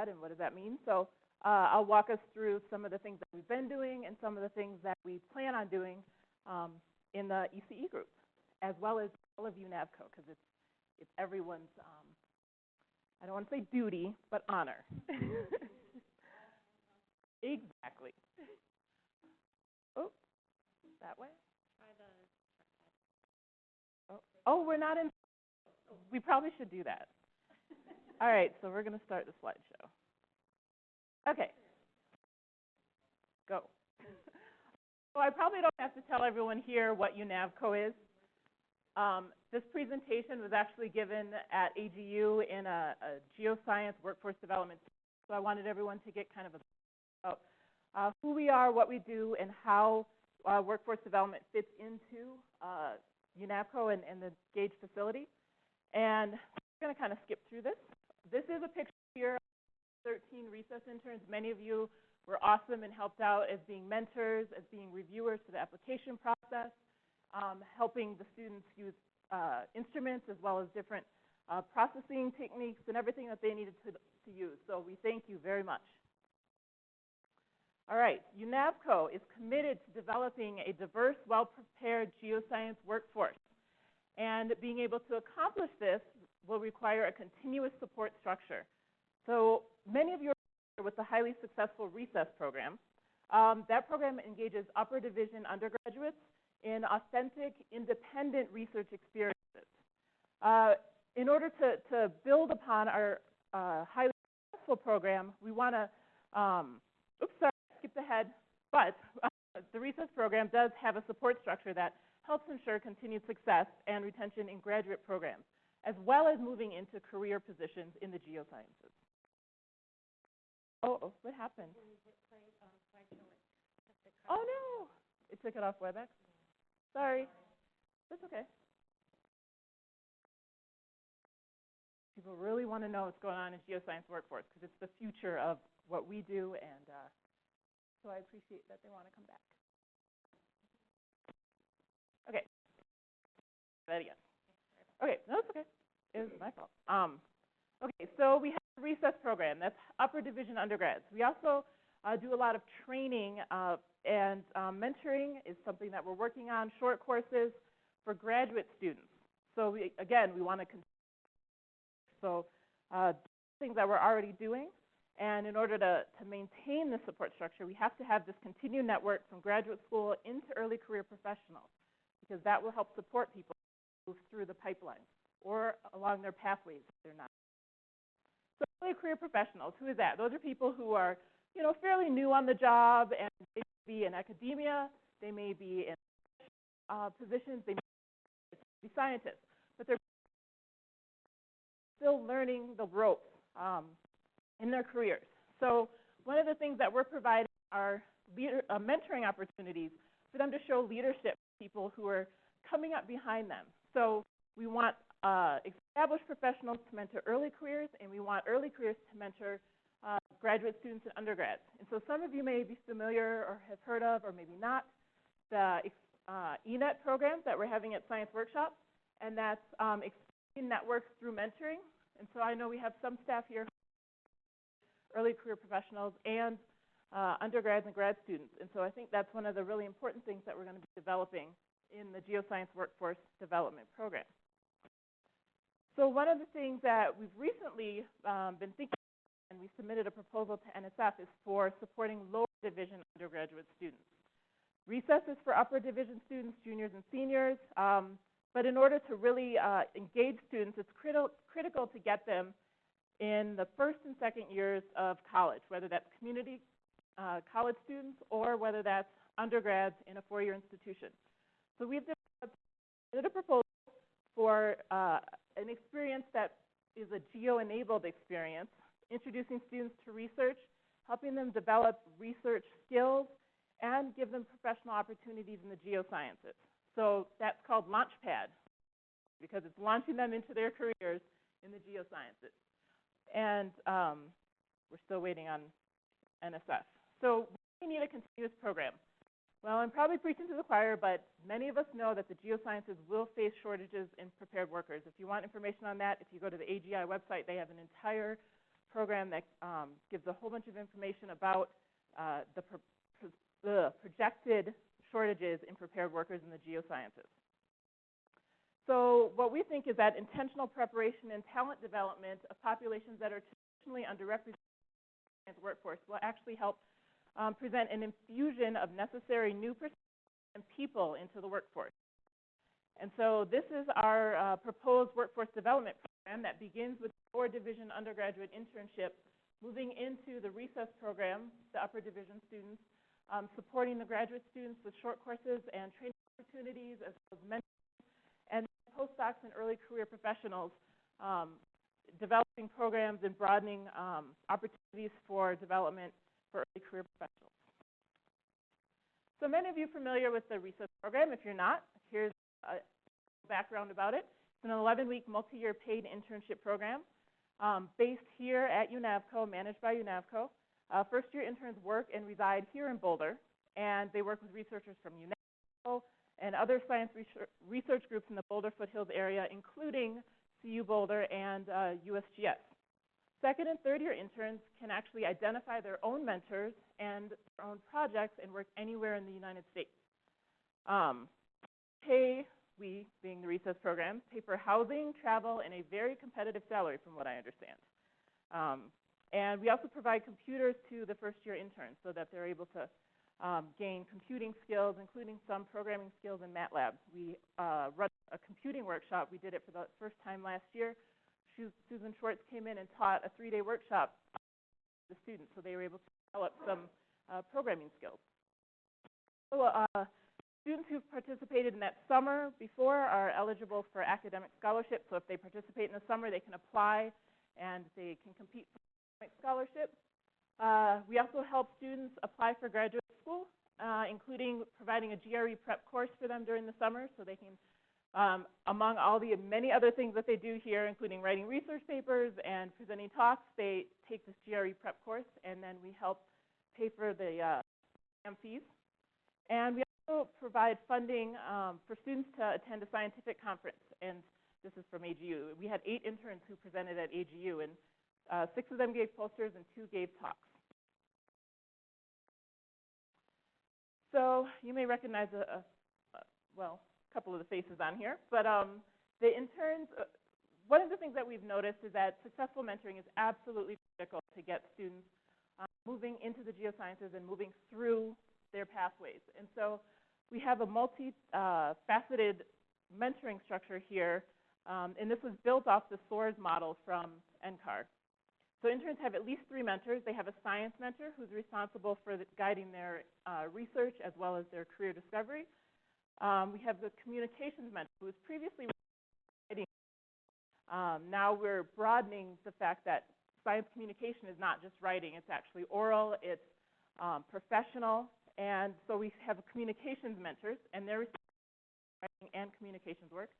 that and what does that mean? So I'll walk us through some of the things that we've been doing and some of the things that we plan on doing in the ECE group, as well as all of UNAVCO, because it's everyone's, I don't want to say duty, but honor. Exactly. Oh, that way? Oh, we're not in. We probably should do that. All right, so we're going to start the slideshow. Okay. Go. So I probably don't have to tell everyone here what UNAVCO is. This presentation was actually given at AGU in a Geoscience workforce development. So I wanted everyone to get kind of about who we are, what we do, and how workforce development fits into UNAVCO and the GAGE facility. And we're going to kind of skip through this. This is a picture here of 13 RESESS interns. Many of you were awesome and helped out as being mentors, as being reviewers for the application process, helping the students use instruments as well as different processing techniques and everything that they needed to use. So we thank you very much. All right, UNAVCO is committed to developing a diverse, well-prepared geoscience workforce. And being able to accomplish this will require a continuous support structure. So many of you are familiar with the highly successful RESESS program. That program engages upper division undergraduates in authentic, independent research experiences. In order to build upon our highly successful program, we want to, oops, sorry, skipped ahead, but the RESESS program does have a support structure that helps ensure continued success and retention in graduate programs, as well as moving into career positions in the geosciences. Oh, what happened? Oh, no. It took it off WebEx? Sorry. That's okay. People really want to know what's going on in geoscience workforce because it's the future of what we do, and so I appreciate that they want to come back. Okay. That again. Okay, no, that's okay. It was my fault. Okay, so we have the RESESS program. That's upper division undergrads. We also do a lot of training and mentoring is something that we're working on, short courses for graduate students. So again, we want to continue. So things that we're already doing. And in order to maintain the support structure, we have to have this continued network from graduate school into early career professionals, because that will help support people move through the pipeline or along their pathways if they're not. So early career professionals, who is that? Those are people who are, you know, fairly new on the job, and they may be in academia, they may be in positions, they may be scientists, but they're still learning the ropes in their careers. So one of the things that we're providing are mentoring opportunities for them to show leadership to people who are coming up behind them. So we want established professionals to mentor early careers, and we want early careers to mentor graduate students and undergrads. And so some of you may be familiar or have heard of, or maybe not, the ENET programs that we're having at Science Workshop, and that's expanding networks through mentoring. And so I know we have some staff here, early career professionals and undergrads and grad students. And so I think that's one of the really important things that we're going to be developing in the Geoscience Workforce Development Program. So one of the things that we've recently been thinking, and we submitted a proposal to NSF, is for supporting lower division undergraduate students. RESESS is for upper division students, juniors and seniors, but in order to really engage students, it's critical to get them in the first and second years of college, whether that's community college students or whether that's undergrads in a four-year institution. So we've submitted a proposal for an experience that is a geo-enabled experience, introducing students to research, helping them develop research skills, and give them professional opportunities in the geosciences. So that's called Launchpad, because it's launching them into their careers in the geosciences. And we're still waiting on NSF. So we need a continuous program. Well, I'm probably preaching to the choir, but many of us know that the geosciences will face shortages in prepared workers. If you want information on that, if you go to the AGI website, they have an entire program that gives a whole bunch of information about the projected shortages in prepared workers in the geosciences. So what we think is that intentional preparation and talent development of populations that are traditionally underrepresented in the workforce will actually help present an infusion of necessary new perspectives and people into the workforce. And so this is our proposed workforce development program that begins with the 4-division undergraduate internship, moving into the RESESS program, the upper division students, supporting the graduate students with short courses and training opportunities, as well as mentoring, and postdocs and early career professionals, developing programs and broadening opportunities for development for early career professionals. So many of you are familiar with the RESESS program. If you're not, here's a background about it. It's an 11-week multi-year paid internship program based here at UNAVCO, managed by UNAVCO. First-year interns work and reside here in Boulder, and they work with researchers from UNAVCO and other science research groups in the Boulder Foothills area, including CU Boulder and USGS. Second and third-year interns can actually identify their own mentors and their own projects and work anywhere in the United States. We, being the RESESS program, pay for housing, travel, and a very competitive salary, from what I understand. And we also provide computers to the first-year interns so that they're able to gain computing skills, including some programming skills in MATLAB. We run a computing workshop. We did it for the first time last year. Susan Schwartz came in and taught a 3-day workshop to the students, so they were able to develop some programming skills. So students who've participated in that summer before are eligible for academic scholarship. So if they participate in the summer, they can apply and they can compete for academic scholarship. We also help students apply for graduate school, including providing a GRE prep course for them during the summer, so they can, among all the many other things that they do here, including writing research papers and presenting talks, they take this GRE prep course, and then we help pay for the exam fees. And we also provide funding for students to attend a scientific conference, and this is from AGU. We had 8 interns who presented at AGU, and 6 of them gave posters and 2 gave talks. So you may recognize a couple of the faces on here, but the interns, one of the things that we've noticed is that successful mentoring is absolutely critical to get students moving into the geosciences and moving through their pathways. And so we have a multi-faceted mentoring structure here, and this was built off the SOARS model from NCAR. So interns have at least 3 mentors. They have a science mentor who's responsible for guiding their research as well as their career discovery. We have the communications mentor who was previously writing. Now we're broadening the fact that science communication is not just writing. It's actually oral, it's professional, and so we have communications mentors, and they're responsible for writing and communications work,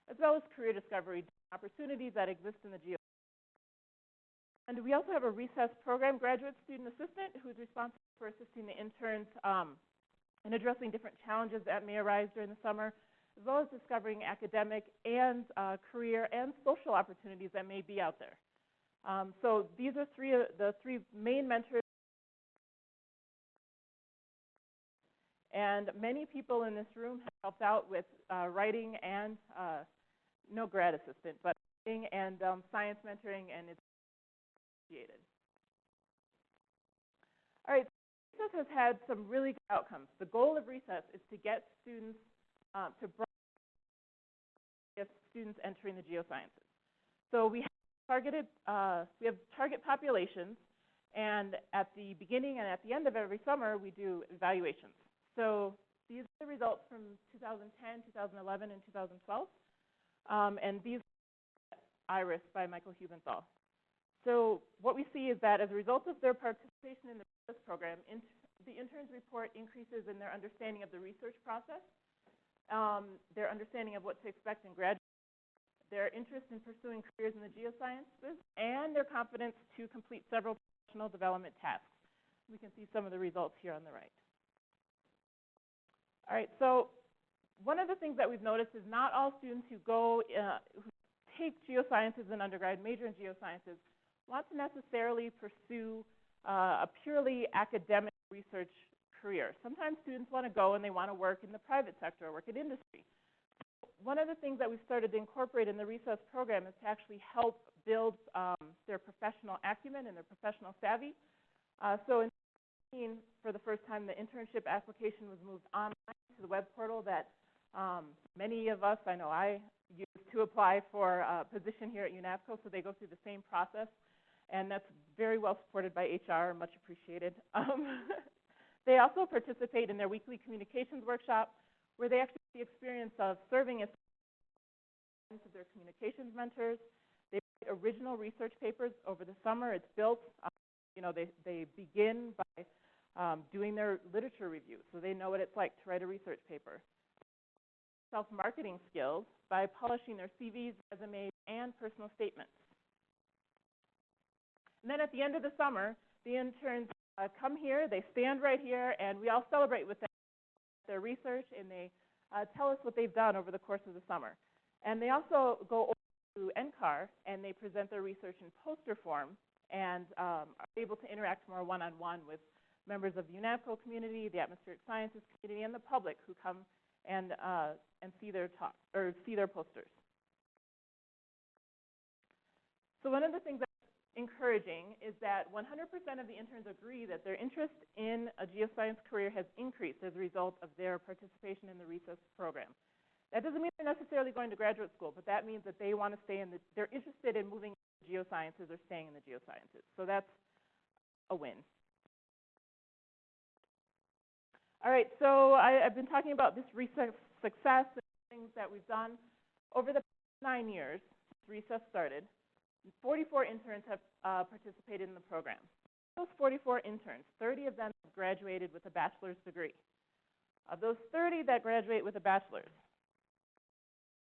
as well as career discovery opportunities that exist in the geo. And we also have a RESESS program graduate student assistant who's responsible for assisting the interns in addressing different challenges that may arise during the summer, as well as discovering academic and career and social opportunities that may be out there. So these are the three main mentors. And many people in this room have helped out with writing and, no grad assistant, but writing and science mentoring, and it's appreciated. All right, RESESS has had some really good outcomes. The goal of RESESS is to get students to broaden students entering the geosciences. So we have target populations, and at the beginning and at the end of every summer, we do evaluations. So these are the results from 2010, 2011, and 2012. And these are IRIS by Michael Hubenthal. So what we see is that as a result of their participation in the RESESS program, the interns report increases in their understanding of the research process, their understanding of what to expect in graduate, their interest in pursuing careers in the geosciences, and their confidence to complete several professional development tasks. We can see some of the results here on the right. All right, so one of the things that we've noticed is not all students who take geosciences in undergrad, major in geosciences, want to necessarily pursue a purely academic research career. Sometimes students want to go and they want to work in the private sector or work in industry. One of the things that we've started to incorporate in the RESESS program is to actually help build their professional acumen and their professional savvy. So in 2018, for the first time, the internship application was moved online to the web portal that many of us, I know I used to apply for a position here at UNAVCO, so they go through the same process, and that's very well supported by HR, much appreciated. They also participate in their weekly communications workshop, where they actually have the experience of serving as their communications mentors. They write original research papers over the summer. It's built, they begin by doing their literature review, so they know what it's like to write a research paper. Self-marketing skills by polishing their CVs, resumes, and personal statements. And then at the end of the summer, the interns come here, they stand right here, and we all celebrate with them their research, and they tell us what they've done over the course of the summer. And they also go over to NCAR, and they present their research in poster form, and are able to interact more one-on-one with members of the UNAVCO community, the atmospheric sciences community, and the public who come and see their talk or see their posters. So one of the things that's encouraging is that 100% of the interns agree that their interest in a geoscience career has increased as a result of their participation in the RESESS program. That doesn't mean they're necessarily going to graduate school, but that means that they want to stay in they're interested in moving into geosciences or staying in the geosciences. So that's a win. All right, so I've been talking about this RESESS success and things that we've done. Over the past 9 years since RESESS started, 44 interns have participated in the program. Those 44 interns, 30 of them have graduated with a bachelor's degree. Of those 30 that graduate with a bachelor's,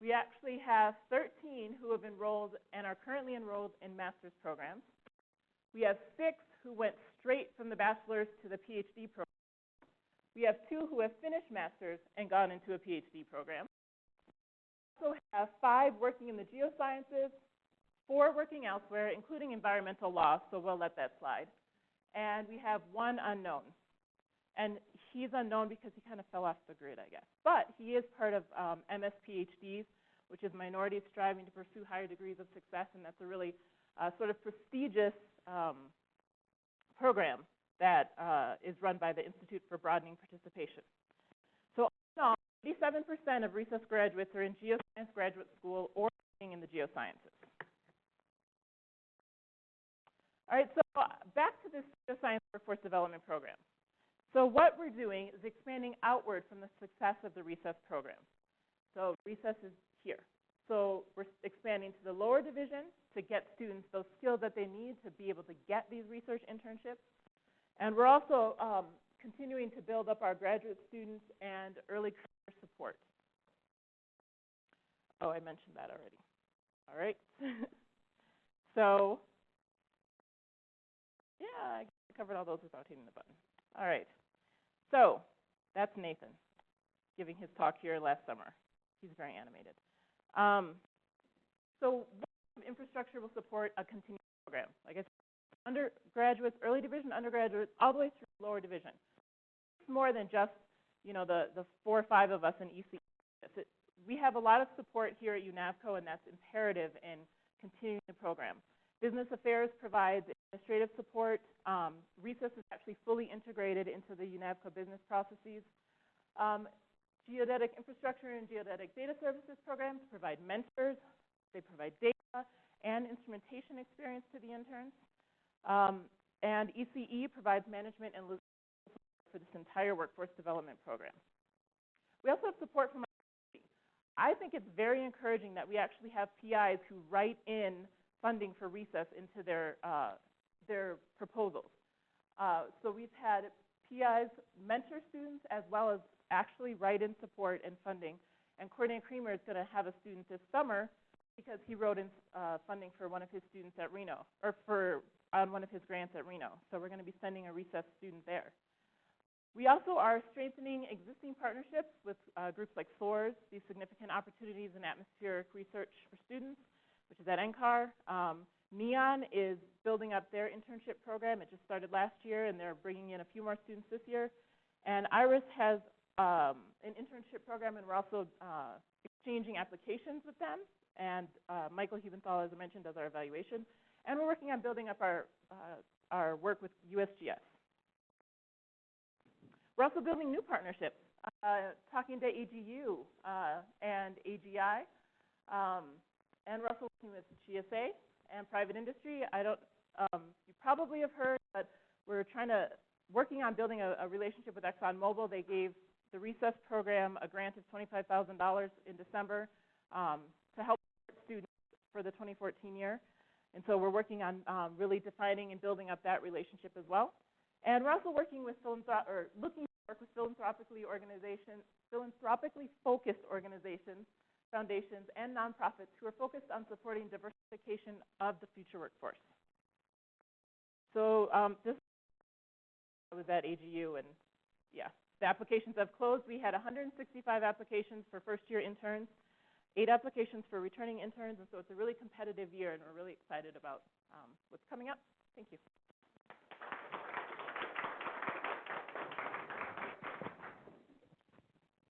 we actually have 13 who have enrolled and are currently enrolled in master's programs. We have 6 who went straight from the bachelor's to the PhD program. We have 2 who have finished master's and gone into a PhD program. We also have 5 working in the geosciences, 4 working elsewhere, including environmental law, so we'll let that slide. And we have 1 unknown. And he's unknown because he kind of fell off the grid, I guess. But he is part of MS PhDs, which is minorities striving to pursue higher degrees of success, and that's a really sort of prestigious program that is run by the Institute for Broadening Participation. So all in all, 87% of RESESS graduates are in geoscience graduate school or working in the geosciences. All right, so back to this geoscience workforce development program. So what we're doing is expanding outward from the success of the RESESS program. So RESESS is here. So we're expanding to the lower division to get students those skills that they need to be able to get these research internships. And we're also continuing to build up our graduate students and early career support. Oh, I mentioned that already. All right. So, yeah, I covered all those without hitting the button. All right. So that's Nathan giving his talk here last summer. He's very animated. So what infrastructure will support a continuing program? Like I said, undergraduates, early division, undergraduates, all the way through lower division. It's more than just, the 4 or 5 of us in EC. We have a lot of support here at UNAVCO, and that's imperative in continuing the program. Business Affairs provides administrative support. RESESS is actually fully integrated into the UNAVCO business processes. Geodetic infrastructure and geodetic data services programs provide mentors. They provide data and instrumentation experience to the interns. And ECE provides management and for this entire workforce development program. We also have support from our community. I think it's very encouraging that we actually have PIs who write in funding for RESESS into their proposals. So we've had PIs mentor students as well as actually write in support and funding. And Courtney Creamer is going to have a student this summer because he wrote in funding for one of his students at Reno, or on one of his grants at Reno. So we're going to be sending a RESESS student there. We also are strengthening existing partnerships with groups like SOARS, these significant opportunities in atmospheric research for students, which is at NCAR. Neon is building up their internship program. It just started last year, and they're bringing in a few more students this year. And Iris has an internship program, and we're also exchanging applications with them. And Michael Hubenthal, as I mentioned, does our evaluation. And we're working on building up our work with USGS. We're also building new partnerships, talking to AGU and AGI. And we're also working with GSA and private industry. You probably have heard, but we're working on building a relationship with ExxonMobil. They gave the RESESS program a grant of $25,000 in December to help students for the 2014 year. And so we're working on really defining and building up that relationship as well. And we're also working with looking to work with philanthropically focused organizations, foundations, and nonprofits who are focused on supporting diversification of the future workforce. So this was at AGU, and yeah, the applications have closed. We had 165 applications for first-year interns, 8 applications for returning interns, and so it's a really competitive year, and we're really excited about what's coming up. Thank you.